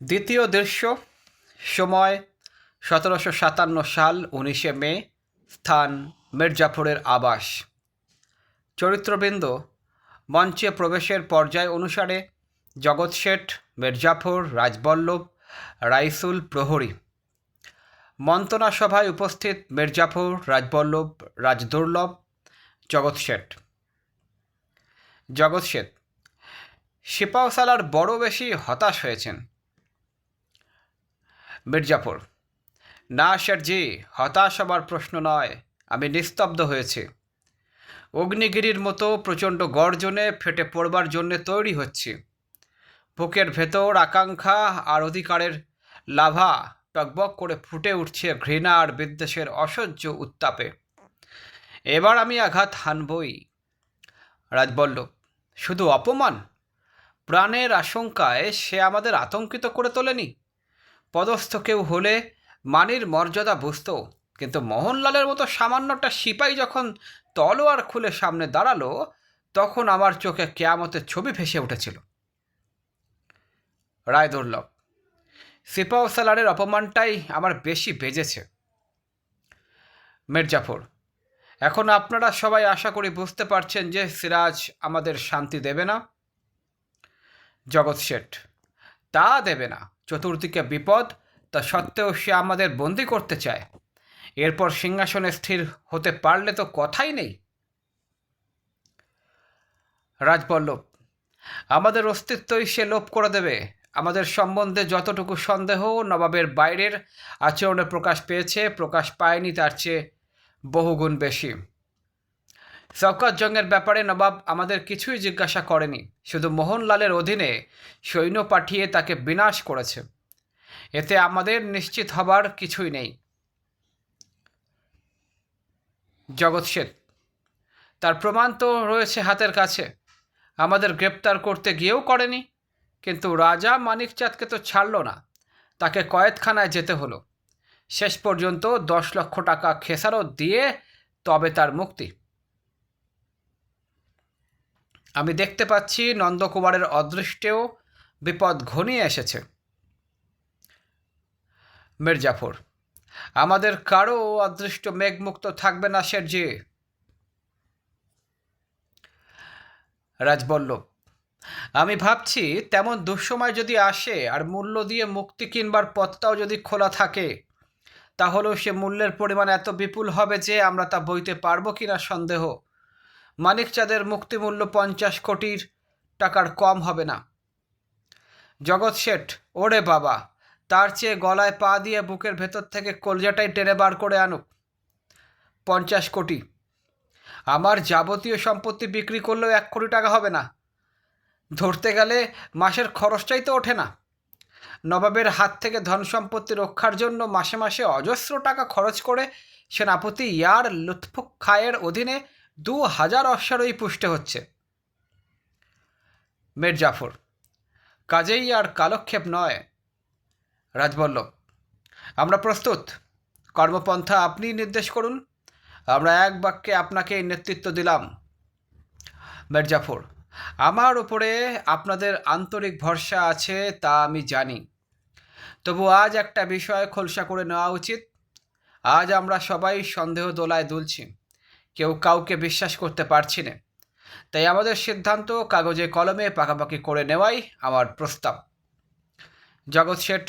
দ্বিতীয় দৃশ্য। সময় 1757 সাল 19শে মে। স্থান মির্জাফরের আবাস। চরিত্রবৃন্দ মঞ্চে প্রবেশের পর্যায় অনুসারে জগৎ শেঠ, মির্জাফর, রাজবল্লভ, রাইসুল, প্রহরী। মন্ত্রণা সভায় উপস্থিত মির্জাফর, রাজবল্লভ, রাজদুর্লভ, জগৎ শেঠ। জগৎ শেঠ সিপাহসালার বড় বেশি হতাশ হয়েছেন। মির্জাফর: না শেঠজি, হতাশ হবার প্রশ্ন নয়, আমি নিস্তব্ধ হয়েছি। অগ্নিগিরির মতো প্রচণ্ড গর্জনে ফেটে পড়বার জন্যে তৈরি হচ্ছি। বুকের ভেতর আকাঙ্ক্ষা আর অধিকারের লাভা টকবক করে ফুটে উঠছে ঘৃণা আর বিদ্বেষের অসহ্য উত্তাপে। এবার আমি আঘাত হানবই। রাজবল্লভ: শুধু অপমান? প্রাণের আশঙ্কায় সে আমাদের আতঙ্কিত করে তোলেনি। পদস্থ কেউ হলে মানির মর্যাদা বুঝত, কিন্তু মোহনলালের মতো সামান্যটা সিপাই যখন তলোয়ার খুলে সামনে দাঁড়ালো, তখন আমার চোখে কেয়ামতের ছবি ভেসে উঠেছিল। রায়দুর্লভ: সিপাহসালারের অপমানটাই আমার বেশি বেজেছে। মির্জাফর: এখন আপনারা সবাই আশা করি বুঝতে পারছেন যে সিরাজ আমাদের শান্তি দেবে না। জগৎ শেঠ: তা দেবে না। চতুর্দিকে বিপদ, তা সত্ত্বেও সে আমাদের বন্দি করতে চায়। এরপর সিংহাসনে স্থির হতে পারলে তো কথাই নেই। রাজবল্লভ: আমাদের অস্তিত্বই সে লোপ করে দেবে। আমাদের সম্বন্ধে যতটুকু সন্দেহ নবাবের বাইরের আচরণে প্রকাশ পায়নি তার চেয়ে বহুগুণ বেশি। শওকত জংয়ের ব্যাপারে নবাব আমাদের কিছুই জিজ্ঞাসা করেনি, শুধু মোহনলালের অধীনে সৈন্য পাঠিয়ে তাকে বিনাশ করেছে। এতে আমাদের নিশ্চিত হবার কিছুই নেই। জগৎ শেঠ: তার প্রমাণ তো রয়েছে হাতের কাছে। আমাদের গ্রেপ্তার করতে গিয়েও করেনি, কিন্তু রাজা মানিকচাঁদকে তো ছাড়ল না, তাকে কয়েদখানায় যেতে হলো। শেষ পর্যন্ত 10 লক্ষ টাকা খেসারত দিয়ে তবে তার মুক্তি। আমি দেখতে পাচ্ছি নন্দকুমারের অদৃষ্টেও বিপদ ঘনিয়ে এসেছে। মির্জাফর: আমাদের কারও অদৃষ্ট মেঘমুক্ত থাকবে না শেঠজি। রাজবল্লভ: আমি ভাবছি তেমন দুঃসময় যদি আসে আর মূল্য দিয়ে মুক্তি কিনবার পথটাও যদি খোলা থাকে, তাহলেও সে মূল্যের পরিমাণ এত বিপুল হবে যে আমরা তা বইতে পারবো কিনা সন্দেহ। মানিকচাঁদের মুক্তিমূল্য 50 কোটি টাকার কম হবে না। জগৎ শেঠ: ওরে বাবা, তার চেয়ে গলায় পা দিয়ে বুকের ভেতর থেকে কলজাটাই টেনে বার করে আনুক। 50 কোটি? আমার যাবতীয় সম্পত্তি বিক্রি করলেও 1 কোটি টাকা হবে না। ধরতে গেলে মাসের খরচটাই তো ওঠে না। নবাবের হাত থেকে ধন সম্পত্তি রক্ষার জন্য মাসে মাসে অজস্র টাকা খরচ করে সেনাপতি ইয়ার লুৎফুক খায়ের অধীনে 2000 অশ্বারোহী পুষ্ট হচ্ছে। মির্জাফর: কাজেই আর কালক্ষেপ নয়। রাজবল্লভ: আমরা প্রস্তুত। কর্মপন্থা আপনি নির্দেশ করুন। আমরা এক বাক্যে আপনাকে নেতৃত্ব দিলাম। মির্জাফর: আমার উপরে আপনাদের আন্তরিক ভরসা আছে, তা আমি জানি। তবু আজ একটা বিষয় খোলসা করে নেওয়া উচিত। আজ আমরা সবাই সন্দেহ দোলায় দুলছি, কেউ কাউকে বিশ্বাস করতে পারছি না। তাই আমাদের সিদ্ধান্ত কাগজে কলমে পাকাপাকি করে নেওয়াই আমার প্রস্তাব। জগৎ শেঠ: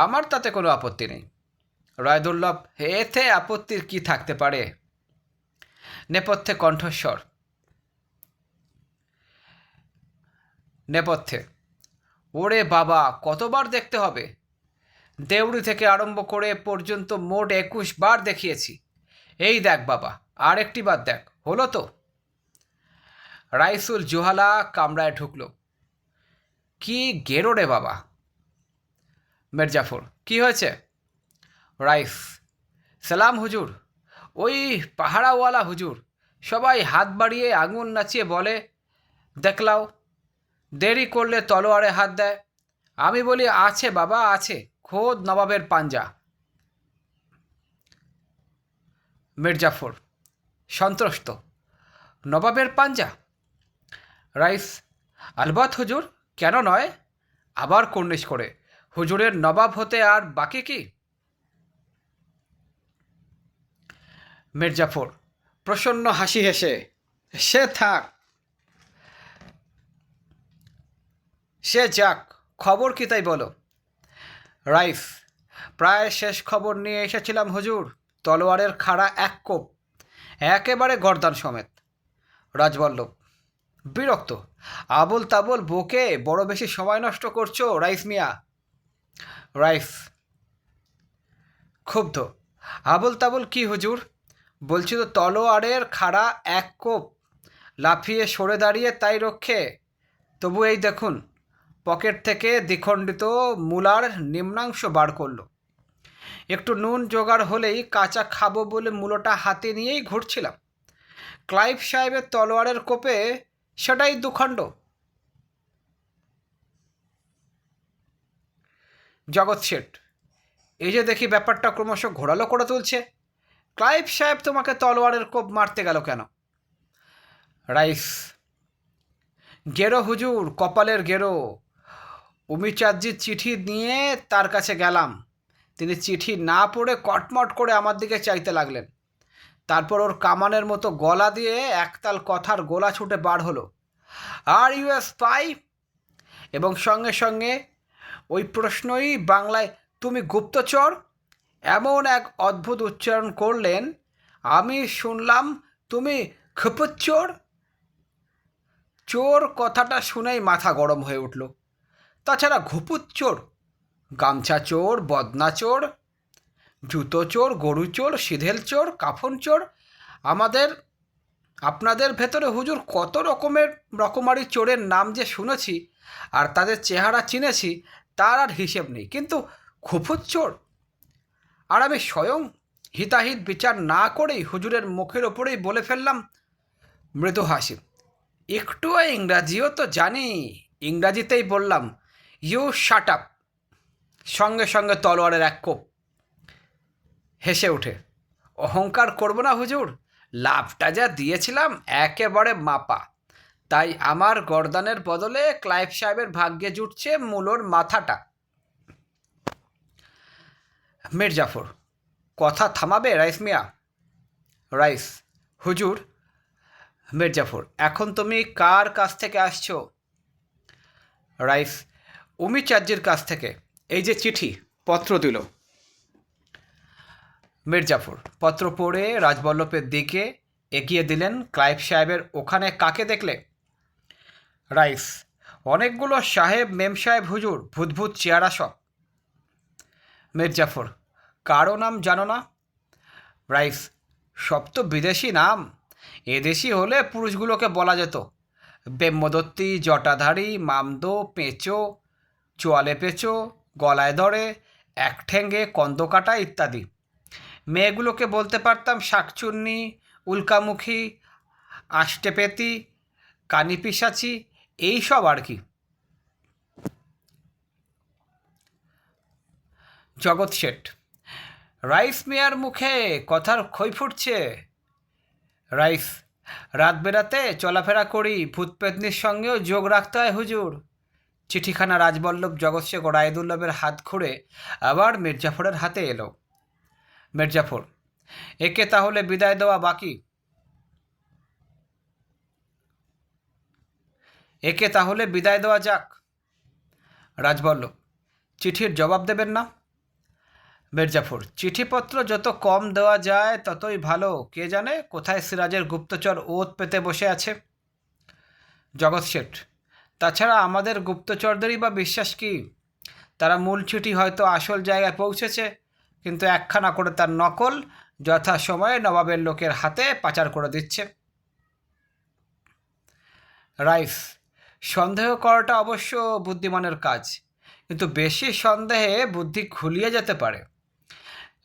আমার তাতে কোনো আপত্তি নেই। রায়দুর্লভ: এতে আপত্তির কি থাকতে পারে? নেপথ্যে কণ্ঠস্বর। নেপথ্যে: ওরে বাবা, কতবার দেখতে হবে? দেউড়ি থেকে আরম্ভ করে পর্যন্ত মোট 21 বার দেখিয়েছি। এই দেখ বাবা, আর একটি বার দেখ, হলো তো? রাইসুল জুহালা কামরায় ঢুকল। কি গেরো রে বাবা! মির্জাফর: কি হয়েছে? রাইস: সালাম হুজুর। ওই পাহারাওয়ালা হুজুর সবাই হাত বাড়িয়ে আঙুল নাচিয়ে বলে, দেখলাও, দেরি করলে তলোয়ারে হাত দেয়। আমি বলি, আছে বাবা আছে, খোদ নবাবের পাঞ্জা। মির্জাফর সন্ত্রস্ত: নবাবের পাঞ্জা? রাইস: আলবাত হুজুর, কেন নয়? আবার কর্নিশ করে, হুজুরের নবাব হতে আর বাকি কি? মির্জাফর প্রসন্ন হাসি হেসে, সে থাক, সে যাক, খবর কি তাই বলো। রাইফ, প্রায় শেষ খবর নিয়ে এসেছিলাম হুজুর। তলোয়ারের খাড়া এক কোপ, একেবারে গর্দান সমেত। রাজবল্লভ বিরক্ত, আবল তাবল বকে বড় বেশি সময় নষ্ট করছো রাইফ মিয়া। রাইফ ক্ষুব্ধ, আবল তাবল কি হুজুর? বলছি তো তলোয়ারের খাড়া এক কোপ, লাফিয়ে সরে দাঁড়িয়ে তাই রক্ষে। তবু এই দেখুন, পকেট থেকে দ্বিখণ্ডিত মূলার নিম্নাংশ বার করলো। একটু নুন জোগাড় হলেই কাঁচা খাবো বলে মূলোটা হাতে নিয়েই ঘুরছিলাম। ক্লাইভ সাহেবের তলোয়ারের কোপে সেটাই দুখণ্ড। জগৎ শেঠ, এই যে দেখি ব্যাপারটা ক্রমশ ঘোরালো করে তুলছে। ক্লাইভ সাহেব তোমাকে তলোয়ারের কোপ মারতে গেল কেন? রাইস, গেরো হুজুর, কপালের গেরো। উমিচাঁদজির চিঠি নিয়ে তার কাছে গেলাম। তিনি চিঠি না পড়ে কটমট করে আমার দিকে চাইতে লাগলেন। তারপর ওর কামানের মতো গলা দিয়ে একতাল কথার গোলা ছুটে বার হলো, আর ইউ এ স্পাই? এবং সঙ্গে সঙ্গে ওই প্রশ্নই বাংলায়, তুমি গুপ্তচর? এমন এক অদ্ভুত উচ্চারণ করলেন, আমি শুনলাম তুমি খপুচ্চর। চোর কথাটা শুনেই মাথা গরম হয়ে উঠল। তাছাড়া ঘুপুচ্চোর, গামছা চোর, বদনা চোর, জুতো চোর, গরু চোর, সিধেল চোর, কাফন চোর, আমাদের আপনাদের ভেতরে হুজুর কত রকমারি চোরের নাম যে শুনেছি আর তাদের চেহারা চিনেছি তার আর হিসেব নেই, কিন্তু খুফুত চোর! আর আমি স্বয়ং হিতাহিত বিচার না করেই হুজুরের মুখের ওপরেই বলে ফেললাম মৃদু হাসি, একটুও ইংরাজিও তো জানি। ইংরাজিতেই বললাম, ইউ শাট আপ। সঙ্গে সঙ্গে তলোয়ারের এক কোপ। হেসে উঠে, অহংকার করব না হুজুর, লাভটা যা দিয়েছিলাম একেবারে মাপা। তাই আমার গর্দানের বদলে ক্লাইভ সাহেবের ভাগ্যে জুটছে মূলোর মাথাটা। মির্জাফর, কথা থামাবে রাইস মিয়া? রাইস, হুজুর। মির্জাফর, এখন তুমি কার কাছ থেকে আসছো? রাইস, উমিচাঁদজির কাছ থেকে। এই যে চিঠি, পত্র দিল। মির্জাফর পত্র পড়ে রাজবল্লভের দিকে এগিয়ে দিলেন। ক্লাইভ সাহেবের ওখানে কাকে দেখলে? রাইস, অনেকগুলো সাহেব মেম সাহেব হুজুর, ভূতভূত চেহারা সব। মির্জাফর, কারো নাম জানো না? রাইস, সব তো বিদেশি নাম। এদেশি হলে পুরুষগুলোকে বলা যেত ব্রহ্মদত্তি, জটাধারী, মামদো, পেঁচো, চোয়ালে পেঁচো, গলায় ধরে, এক ঠেঙ্গে, কন্দকাটা ইত্যাদি। মেয়েগুলোকে বলতে পারতাম শাকচুন্নি, উল্কামুখী, আষ্টেপেতি, কানিপিসাচি, এই সব আর কি। জগৎ শেঠ, রাইস মিয়ার মুখে কথার খই ফুটছে। রাইস, রাত বেরাতে চলাফেরা করি, ভূতপেতনির সঙ্গেও যোগ রাখতে হয় হুজুর। চিঠিখানা রাজবল্লভ জগৎ শেখ ও রায়দুল্লভের হাত ঘুরে আবার মির্জাফরের হাতে এলো। মির্জাফর, একে তাহলে বিদায় দেওয়া বাকি? একে তাহলে বিদায় দেওয়া যাক। রাজবল্লভ, চিঠির জবাব দেবেন না? মির্জাফর, চিঠিপত্র যত কম দেওয়া যায় ততই ভালো। কে জানে কোথায় সিরাজের গুপ্তচর ওত পেতে বসে আছে। জগৎ শেঠ, তাছাড়া আমাদের গুপ্তচরদেরই বা বিশ্বাস কি? তারা মূল চিঠি হয়তো আসল জায়গায় পৌঁছেছে, কিন্তু একখানা করে তার নকল যথাসময়ে নবাবের লোকের হাতে পাচার করে দিচ্ছে। রাইস, সন্দেহ করাটা অবশ্য বুদ্ধিমানের কাজ, কিন্তু বেশি সন্দেহে বুদ্ধি খুলিয়ে যেতে পারে।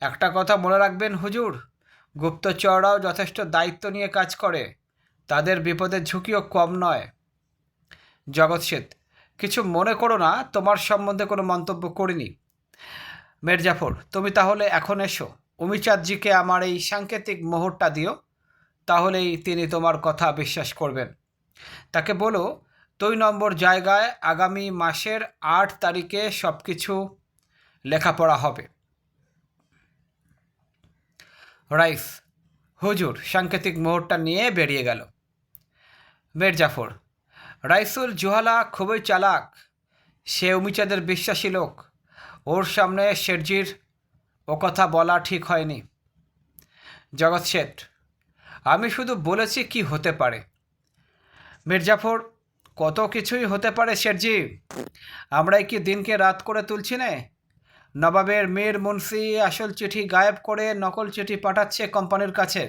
একটা কথা মনে রাখবেন হুজুর, গুপ্তচররাও যথেষ্ট দায়িত্ব নিয়ে কাজ করে, তাদের বিপদের ঝুঁকিও কম নয়। জগৎ শেঠ, কিছু মনে করো না, তোমার সম্বন্ধে কোনো মন্তব্য করিনি। মির্জাফর, তুমি তাহলে এখন এসো, উমিচাঁদজিকে আমার এই সাংকেতিক মোহরটা দিও, তাহলেই তিনি তোমার কথা বিশ্বাস করবেন। তাকে বলো 2 নম্বর জায়গায় আগামী মাসের 8 তারিখে সব কিছু লেখাপড়া হবে। রাইস হুজুর সাংকেতিক মোহরটা নিয়ে বেরিয়ে গেল। মির্জাফর, রাইসুল জুহালা খুবই চালাক, সে উমিচাঁদের বিশ্বাসী লোক, ওর সামনে শেঠজির ও কথা বলা ঠিক হয়নি। জগৎ শেঠ, আমি শুধু বলেছি কি হতে পারে। মির্জাফর, কত কিছুই হতে পারে শেঠজি, আমরাই কি দিনকে রাত করে তুলছি না? নবাবের মীর মুন্সি আসল চিঠি গায়েব করে নকল চিঠি পাঠাচ্ছে কোম্পানির কাছে,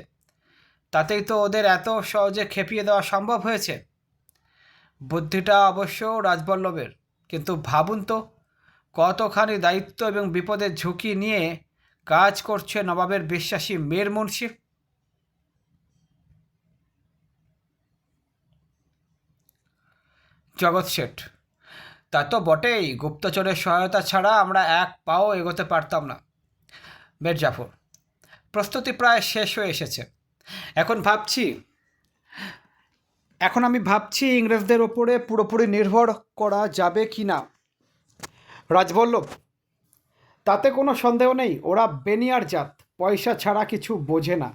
তাতেই তো ওদের এত সহজে খেপিয়ে দেওয়া সম্ভব হয়েছে। বুদ্ধিটা অবশ্য রাজবল্লভের, কিন্তু ভাবুন তো, কতখানি দায়িত্ব এবং বিপদের ঝুঁকি নিয়ে কাজ করছে নবাবের বিশ্বাসী মীর মুন্সি। জগৎ শেঠ, তা তো বটেই, গুপ্তচরের সহায়তা ছাড়া আমরা এক পাও এগোতে পারতাম না। মির্জাফর, প্রস্তুতি প্রায় শেষ হয়ে এসেছে। এখন আমি ভাবছি ইংরেজদের ওপরে পুরোপুরি নির্ভর করা যাবে কি না। রাজবল্লভ, তাতে কোনো সন্দেহ নেই, ওরা বেনিয়ার জাত, পয়সা ছাড়া কিছু বোঝে না।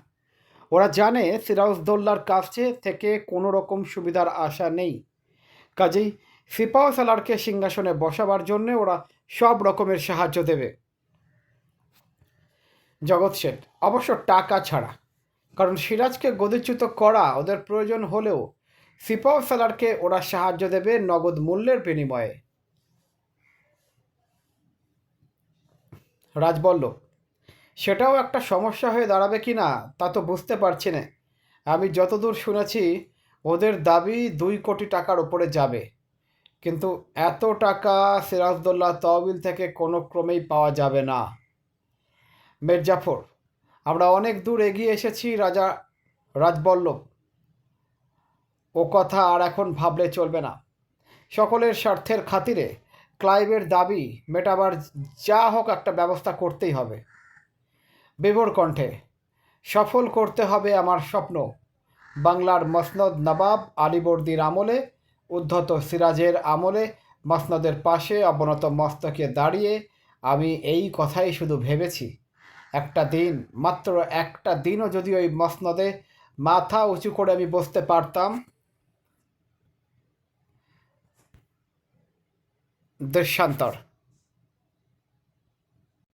ওরা জানে সিরাজদৌল্লার কাছে থেকে কোনো রকম সুবিধার আশা নেই, কাজেই সিপাহ সালারকে সিংহাসনে বসাবার জন্যে ওরা সব রকমের সাহায্য দেবে। জগৎ শেঠ, অবশ্য টাকা ছাড়া, কারণ সিরাজকে গদিচ্যুত করা ওদের প্রয়োজন হলেও সিপাহ সালারকে ওরা সাহায্য দেবে নগদ মূল্যের বিনিময়ে। রাজবল্লভ, সেটাও একটা সমস্যা হয়ে দাঁড়াবে কি না তা তো বুঝতে পারছি না। আমি যতদূর শুনেছি ওদের দাবি 2 কোটি টাকার ওপরে যাবে, কিন্তু এত টাকা সিরাজদৌল্লা তহবিল থেকে কোনো ক্রমেই পাওয়া যাবে না। মির্জাফর, আমরা অনেক দূর এগিয়ে এসেছি রাজা রাজবল্লভ, ও কথা আর এখন ভাবলে চলবে না। সকলের স্বার্থের খাতিরে ক্লাইভের দাবি মেটাবার যা হোক একটা ব্যবস্থা করতেই হবে। বিভোর কণ্ঠে, সফল করতে হবে আমার স্বপ্ন। বাংলার মসনদ নবাব আলীবর্দীর আমলে, উদ্ধত সিরাজের আমলে মসনদের পাশে অবনত মস্তকে দাঁড়িয়ে আমি এই কথাই শুধু ভেবেছি, একটা দিন, মাত্র একটা দিনও যদি ওই মসনদে মাথা উঁচু করে আমি বসতে পারতাম। দেশান্তর।